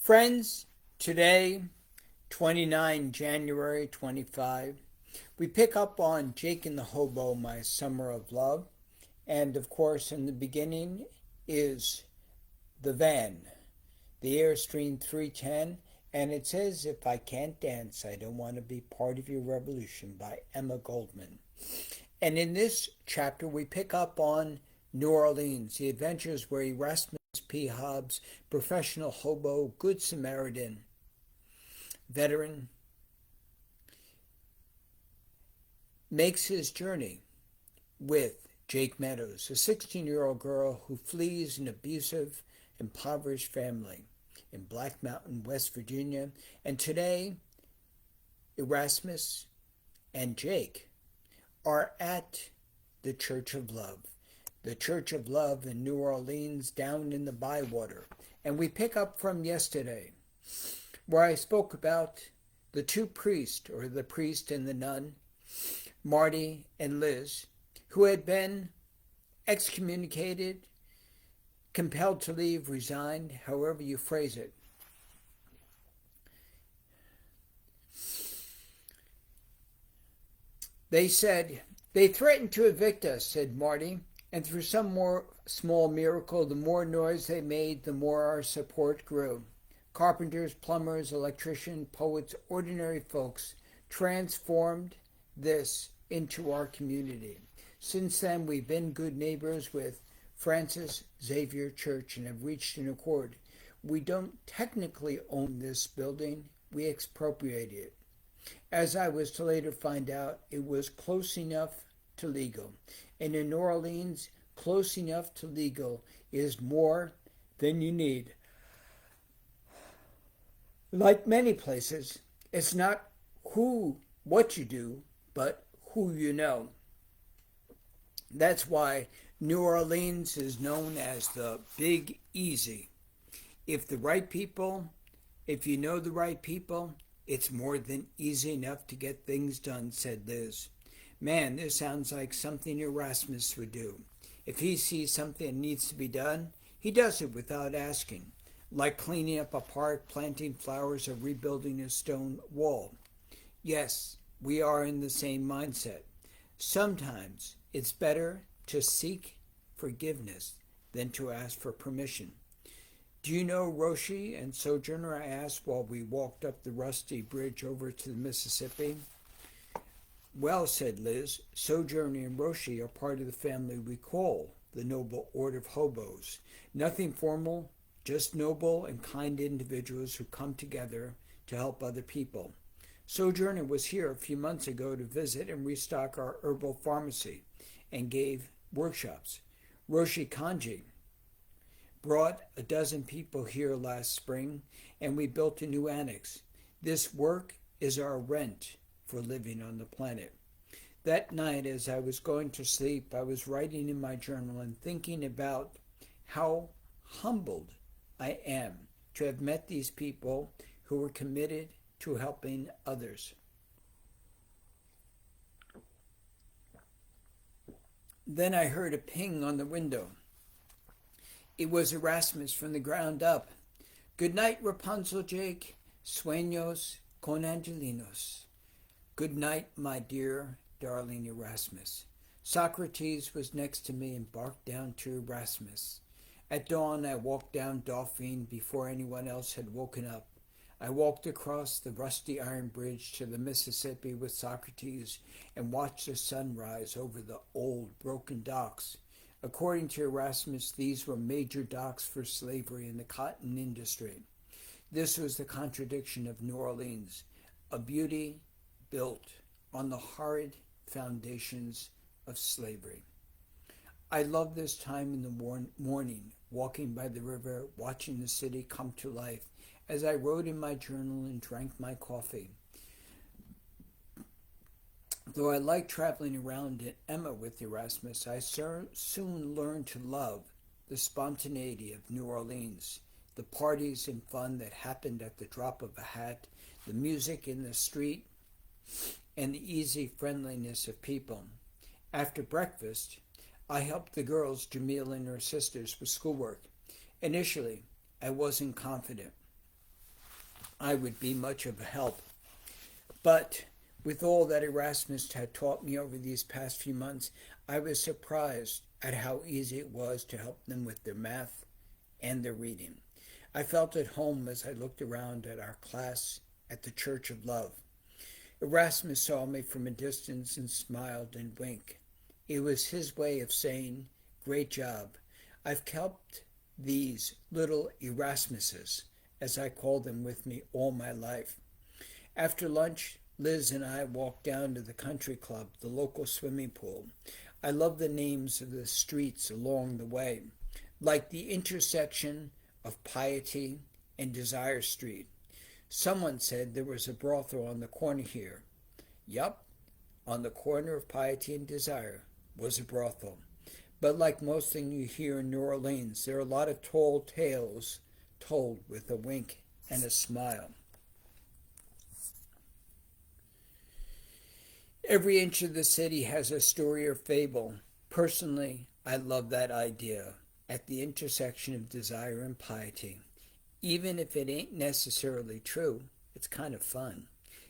Friends, today, 29 January 25, we pick up on Jake and the Hobo, My Summer of Love. And of course, in the beginning is the van, the Airstream 310. And it says, "If I can't dance, I don't want to be part of your revolution," by Emma Goldman. And in this chapter, we pick up on New Orleans, the adventures where Erasmus P. Hobbs, professional hobo, Good Samaritan, veteran, makes his journey with Jake Meadows, a 16-year-old girl who flees an abusive, impoverished family in Black Mountain, West Virginia. And today, Erasmus and Jake are at the Church of Love. The Church of Love in New Orleans, down in the Bywater. And we pick up from yesterday, where I spoke about the two priests, or the priest and the nun, Marty and Liz, who had been excommunicated, compelled to leave, resigned, however you phrase it. They threatened to evict us, said Marty, and through some more small miracle, the more noise they made, the more our support grew. Carpenters, plumbers, electricians, poets, ordinary folks transformed this into our community. Since then, we've been good neighbors with Francis Xavier Church and have reached an accord. We don't technically own this building, we expropriate it. As I was to later find out, it was close enough to legal. And in New Orleans, close enough to legal is more than you need. Like many places, it's not what you do, but who you know. That's why New Orleans is known as the Big Easy. If you know the right people, it's more than easy enough to get things done, said Liz. Man, this sounds like something Erasmus would do. If he sees something that needs to be done, he does it without asking, like cleaning up a park, planting flowers, or rebuilding a stone wall. Yes, we are in the same mindset. Sometimes it's better to seek forgiveness than to ask for permission. "Do you know Roshi and Sojourner?" I asked while we walked up the rusty bridge over to the Mississippi. "Well," said Liz, "Sojourner and Roshi are part of the family we call the Noble Order of Hobos. Nothing formal, just noble and kind individuals who come together to help other people. Sojourner was here a few months ago to visit and restock our herbal pharmacy and gave workshops. Roshi Kanji brought a dozen people here last spring, and we built a new annex. This work is our rent for living on the planet." That night, as I was going to sleep, I was writing in my journal and thinking about how humbled I am to have met these people who were committed to helping others. Then I heard a ping on the window. It was Erasmus from the ground up. "Good night, Rapunzel, Jake. Sueños con angelinos." "Good night, my dear, darling Erasmus." Socrates was next to me and barked down to Erasmus. At dawn, I walked down Dauphine before anyone else had woken up. I walked across the rusty iron bridge to the Mississippi with Socrates and watched the sun rise over the old broken docks. According to Erasmus, these were major docks for slavery in the cotton industry. This was the contradiction of New Orleans, a beauty built on the horrid foundations of slavery. I loved this time in the morning, walking by the river, watching the city come to life, as I wrote in my journal and drank my coffee. Though I liked traveling around in Emma with Erasmus, I soon learned to love the spontaneity of New Orleans, the parties and fun that happened at the drop of a hat, the music in the street, and the easy friendliness of people. After breakfast, I helped the girls, Jamila and her sisters, with schoolwork. Initially, I wasn't confident. I would be much of a help. But with all that Erasmus had taught me over these past few months, I was surprised at how easy it was to help them with their math and their reading. I felt at home as I looked around at our class at the Church of Love. Erasmus saw me from a distance and smiled and winked. It was his way of saying, "Great job. I've kept these little Erasmuses, as I call them, with me all my life." After lunch, Liz and I walked down to the country club, the local swimming pool. I love the names of the streets along the way, like the intersection of Piety and Desire Street. Someone said there was a brothel on the corner here. Yup, on the corner of Piety and Desire was a brothel. But like most things you hear in New Orleans, there are a lot of tall tales told with a wink and a smile. Every inch of the city has a story or fable. Personally, I love that idea, at the intersection of desire and piety. Even if it ain't necessarily true, it's kind of fun.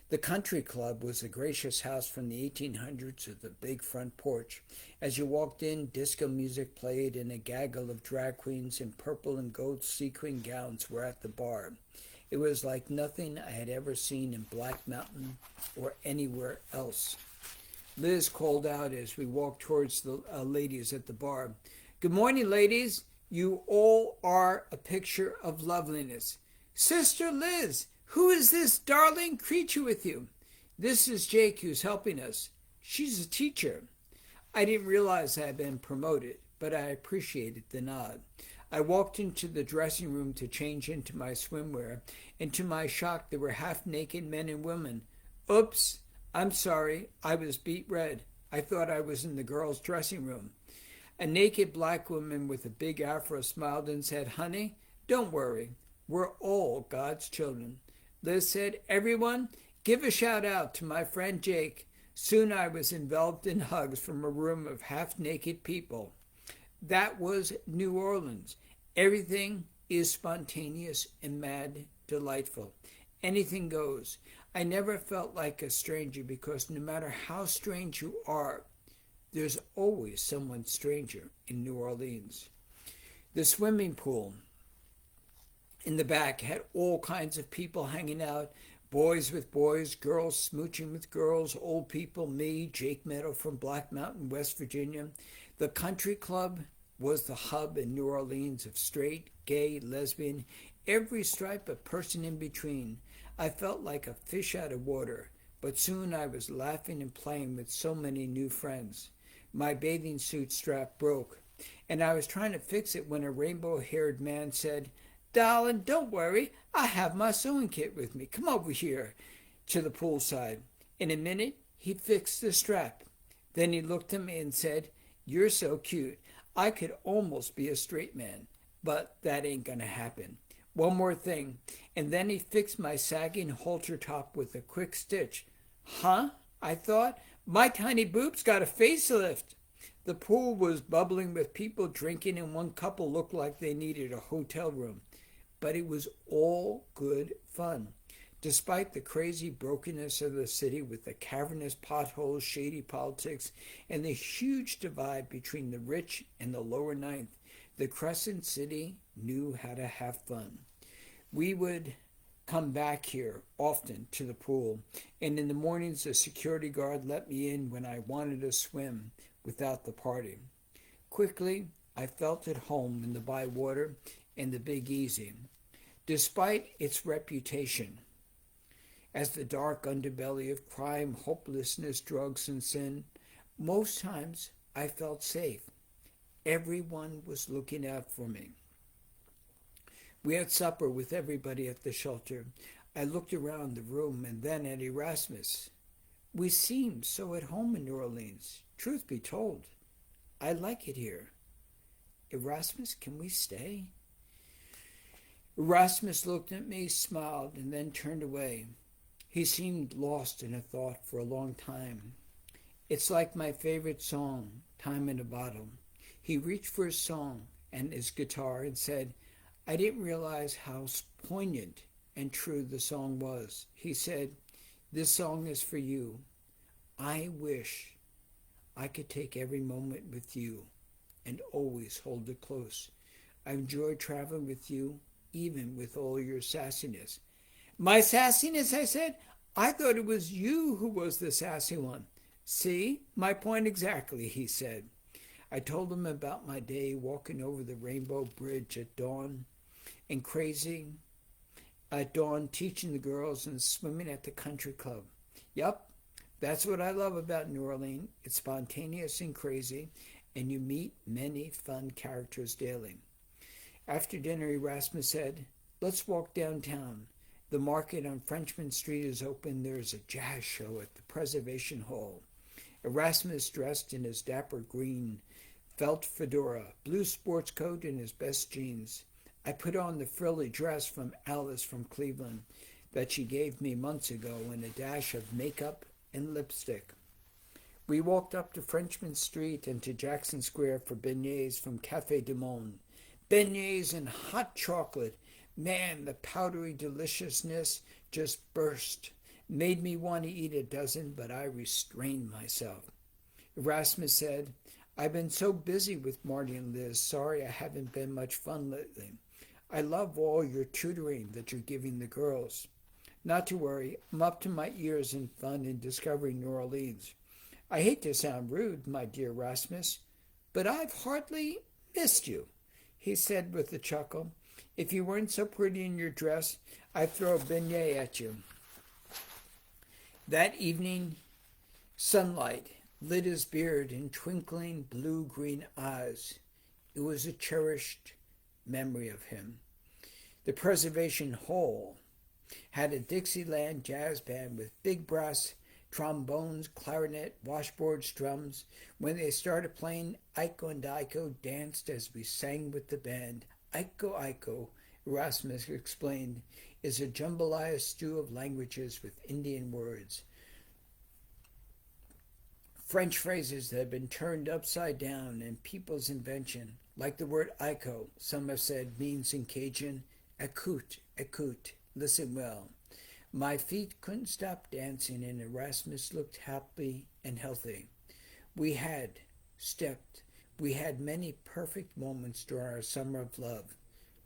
The country club was a gracious house from the 1800s with a big front porch. As you walked in, disco music played and a gaggle of drag queens in purple and gold sequin gowns were at the bar. It was like nothing I had ever seen in Black Mountain or anywhere else. Liz called out as we walked towards the ladies at the bar. "Good morning, ladies. You all are a picture of loveliness." "Sister Liz, who is this darling creature with you?" "This is Jake, who's helping us. She's a teacher." I didn't realize I had been promoted, but I appreciated the nod. I walked into the dressing room to change into my swimwear, and to my shock there were half-naked men and women. "Oops, I'm sorry, I was beet red. I thought I was in the girls' dressing room." A naked black woman with a big afro smiled and said, "Honey, don't worry. We're all God's children." Liz said, "Everyone, give a shout out to my friend Jake." Soon I was enveloped in hugs from a room of half-naked people. That was New Orleans. Everything is spontaneous and mad, delightful. Anything goes. I never felt like a stranger because no matter how strange you are, there's always someone stranger in New Orleans. The swimming pool in the back had all kinds of people hanging out. Boys with boys, girls smooching with girls, old people, me, Jake Meadow from Black Mountain, West Virginia. The country club was the hub in New Orleans of straight, gay, lesbian, every stripe of person in between. I felt like a fish out of water, but soon I was laughing and playing with so many new friends. My bathing suit strap broke, and I was trying to fix it when a rainbow-haired man said, "Darling, don't worry. I have my sewing kit with me. Come over here," to the poolside. In a minute, he fixed the strap. Then he looked at me and said, "You're so cute. I could almost be a straight man, but that ain't gonna happen. One more thing." And then he fixed my sagging halter top with a quick stitch. Huh? I thought. My tiny boobs got a facelift. The pool was bubbling with people drinking, and one couple looked like they needed a hotel room. But it was all good fun. Despite the crazy brokenness of the city with the cavernous potholes, shady politics, and the huge divide between the rich and the lower ninth, the Crescent City knew how to have fun. We would come back here often to the pool, and in the mornings a security guard let me in when I wanted to swim without the party. Quickly, I felt at home in the Bywater and the Big Easy. Despite its reputation as the dark underbelly of crime, hopelessness, drugs, and sin, most times I felt safe. Everyone was looking out for me. We had supper with everybody at the shelter. I looked around the room and then at Erasmus. We seemed so at home in New Orleans. Truth be told, I like it here. "Erasmus, can we stay?" Erasmus looked at me, smiled, and then turned away. He seemed lost in a thought for a long time. "It's like my favorite song, Time in a Bottle." He reached for his song and his guitar and said, "I didn't realize how poignant and true the song was. He said, "This song is for you. I wish I could take every moment with you and always hold it close. I enjoyed traveling with you, even with all your sassiness." My sassiness, I said? I thought it was you who was the sassy one. See, my point exactly, he said. I told him about my day walking over the Rainbow Bridge at dawn and crazy at dawn teaching the girls and swimming at the country club. Yup, that's what I love about New Orleans. It's spontaneous and crazy, and you meet many fun characters daily. After dinner, Erasmus said, "Let's walk downtown. The market on Frenchman Street is open. There's a jazz show at the Preservation Hall." Erasmus, dressed in his dapper green felt fedora, blue sports coat, and his best jeans. I put on the frilly dress from Alice from Cleveland that she gave me months ago, and a dash of makeup and lipstick. We walked up to Frenchman Street and to Jackson Square for beignets from Café du Monde. Beignets and hot chocolate. Man, the powdery deliciousness just burst. Made me want to eat a dozen, but I restrained myself. Erasmus said, "I've been so busy with Marty and Liz. Sorry I haven't been much fun lately. I love all your tutoring that you're giving the girls." "Not to worry. I'm up to my ears in fun and discovering New Orleans. I hate to sound rude, my dear Erasmus, but I've hardly missed you," he said with a chuckle. "If you weren't so pretty in your dress, I'd throw a beignet at you." That evening, sunlight lit his beard in twinkling blue-green eyes. It was a cherished memory of him. The Preservation Hall had a Dixieland jazz band with big brass trombones, clarinet, washboards, drums. When they started playing, Iko and Iko danced as we sang with the band. Iko, Erasmus explained, is a jambalaya stew of languages with Indian words. French phrases that have been turned upside down and people's invention, like the word Iko, some have said means in Cajun, écoute, écoute, listen well. My feet couldn't stop dancing, and Erasmus looked happy and healthy. We had many perfect moments during our summer of love,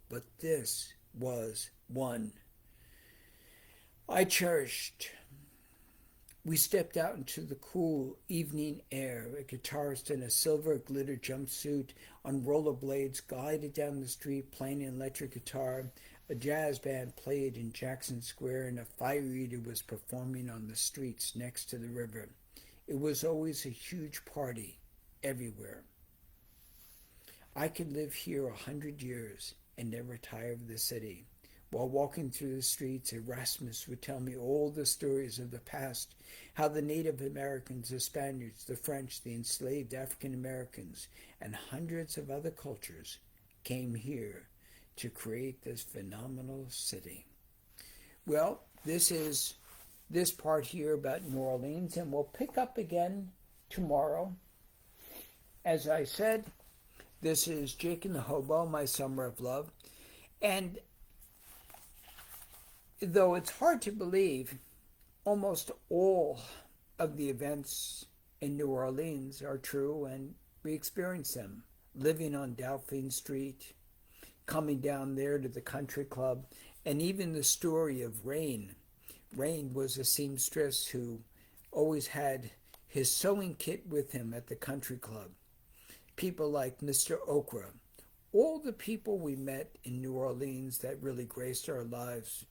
but this was one I cherished. We stepped out into the cool evening air. A guitarist in a silver glitter jumpsuit on rollerblades glided down the street playing an electric guitar. A jazz band played in Jackson Square, and a fire eater was performing on the streets next to the river. It was always a huge party everywhere. I could live here 100 years and never tire of the city. While walking through the streets, Erasmus would tell me all the stories of the past, how the Native Americans, the Spaniards, the French, the enslaved African Americans, and hundreds of other cultures came here to create this phenomenal city. Well, this is this part here about New Orleans, and we'll pick up again tomorrow. As I said, this is Jake and the Hobo, my summer of love. And though it's hard to believe, almost all of the events in New Orleans are true, and we experience them. Living on Dauphine Street, coming down there to the country club, and even the story of Rain. Rain was a seamstress who always had his sewing kit with him at the country club. People like Mr. Okra. All the people we met in New Orleans that really graced our lives.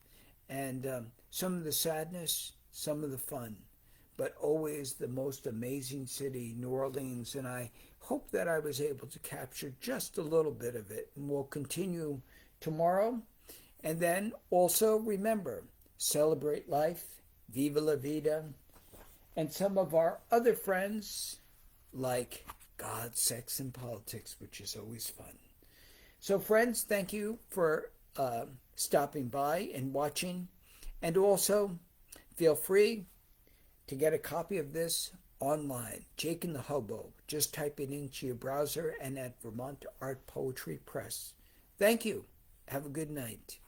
And some of the sadness, some of the fun, but always the most amazing city, New Orleans. And I hope that I was able to capture just a little bit of it. And we'll continue tomorrow. And then also remember, celebrate life, viva la vida, and some of our other friends like God, sex, and politics, which is always fun. So friends, thank you for stopping by and watching. And also, feel free to get a copy of this online, Jake and the Hobo. Just type it into your browser and at Vermont Art Poetry Press. Thank you. Have a good night.